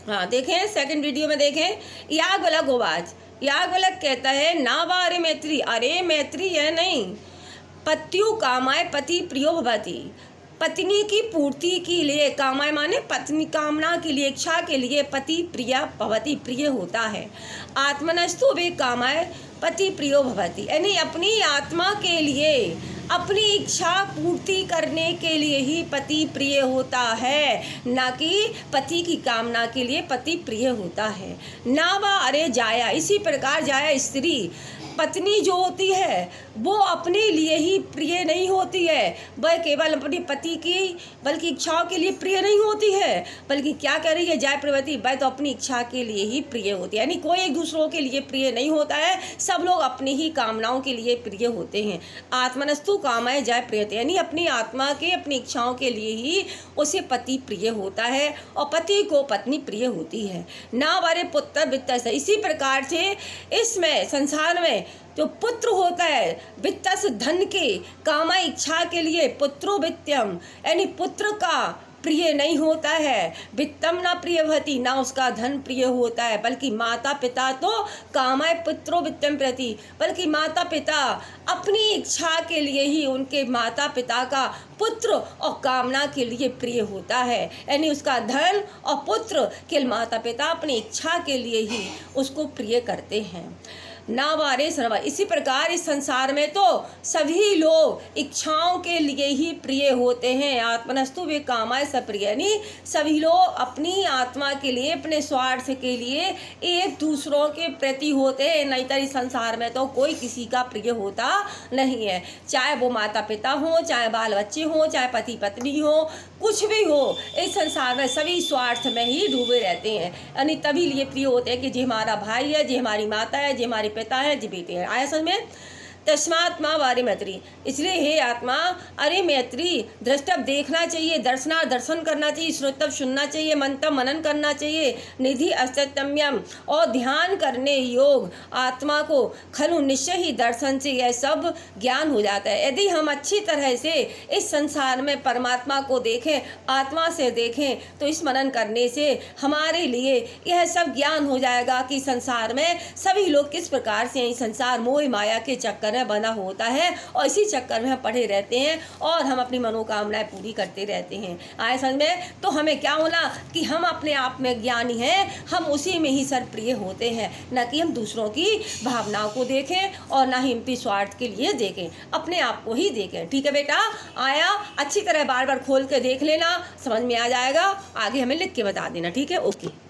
हाँ देखें, second video में देखें। याज्ञवल्क्य उवाच, याज्ञवल्क्य कहता है ना वा अरे मैत्री, अरे मैत्री है नहीं, पत्यु कामाय पति प्रियो भवति, पत्नी की पूर्ति के लिए, कामाय माने पत्नी, कामना के लिए, इच्छा के लिए पति प्रिया भवति, प्रिय होता है। आत्मनस्तु वे कामाय पति प्रियो भवति, यानी अपनी आत्मा के लिए, अपनी इच्छा पूर्ति करने के लिए ही पति प्रिय होता है, ना कि पति की कामना के लिए पति प्रिय होता है। ना वा अरे जाया, इसी प्रकार जाया स्त्री, पत्नी जो होती है वो अपने लिए ही प्रिय नहीं होती है, वह केवल अपने पति की बल्कि इच्छाओं के लिए प्रिय नहीं होती है, बल्कि क्या कह रही है जय प्रवृत्ति, वह तो अपनी इच्छा के लिए ही प्रिय होती है। यानी कोई एक दूसरों के लिए प्रिय नहीं होता है, सब लोग अपनी ही कामनाओं के लिए प्रिय होते हैं। आत्मनस्तु कामाय जय प्रियते, यानी अपनी आत्मा के, अपनी इच्छाओं के लिए ही उसे पति प्रिय होता है और पति को पत्नी प्रिय होती है। ना वारे पुत्र वित्त, इसी प्रकार से इसमें संसार में जो पुत्र होता है, वित्तस धन के, कामा इच्छा के लिए, पुत्रो वित्तम, यानी पुत्र का प्रिय नहीं होता है, वित्तम ना प्रिय भवति, ना उसका धन प्रिय होता है, बल्कि माता पिता तो कामाय पुत्रो वित्तम प्रति, बल्कि माता पिता अपनी इच्छा के लिए ही उनके माता पिता का पुत्र और कामना के लिए प्रिय होता है, यानी उसका धन और पुत्र के माता पिता अपनी इच्छा के लिए ही उसको प्रिय करते हैं। ना वारे सर्वा, इसी प्रकार इस संसार में तो सभी लोग इच्छाओं के लिए ही प्रिय होते हैं। आत्मनस्तु वे कामाय सप्रिय, यानी सभी लोग अपनी आत्मा के लिए, अपने स्वार्थ के लिए एक दूसरों के प्रति होते हैं, नहीं तो इस संसार में तो कोई किसी का प्रिय होता नहीं है, चाहे वो माता पिता हो, चाहे बाल बच्चे हो, चाहे पति पत्नी हो, कुछ भी हो, इस संसार में सभी स्वार्थ में ही डूबे रहते हैं, यानी तभी लिए प्रिय होते हैं कि जी हमारा भाई है, जी हमारी माता है, जी हमारी पिता है, जी बेटे है। आया समझ में? तस्मात्मा वारे मैत्री, इसलिए हे आत्मा अरे मैत्री, द्रष्टव देखना चाहिए, दर्शना दर्शन करना चाहिए, श्रोतव सुनना चाहिए, मंतव मनन करना चाहिए, निधि अस्तित्वम्यम और ध्यान करने योग आत्मा को खलु निश्चय ही दर्शन से यह सब ज्ञान हो जाता है। यदि हम अच्छी तरह से इस संसार में परमात्मा को देखें, आत्मा से देखें, तो इस मनन करने से हमारे लिए यह सब ज्ञान हो जाएगा कि संसार में सभी लोग किस प्रकार से संसार मोह माया के चक्कर बना होता है और इसी चक्कर में हम पड़े रहते हैं और हम अपनी मनोकामनाएं पूरी करते रहते हैं। आए समझ में? तो हमें क्या होना कि हम अपने आप में ज्ञानी हैं, हम उसी में ही सर्वप्रिय होते हैं, न कि हम दूसरों की भावनाओं को देखें और ना ही इनकी स्वार्थ के लिए देखें, अपने आप को ही देखें। ठीक है बेटा, आया? अच्छी तरह बार बार खोल के देख लेना, समझ में आ जाएगा, आगे हमें लिख के बता देना। ठीक है, ओके।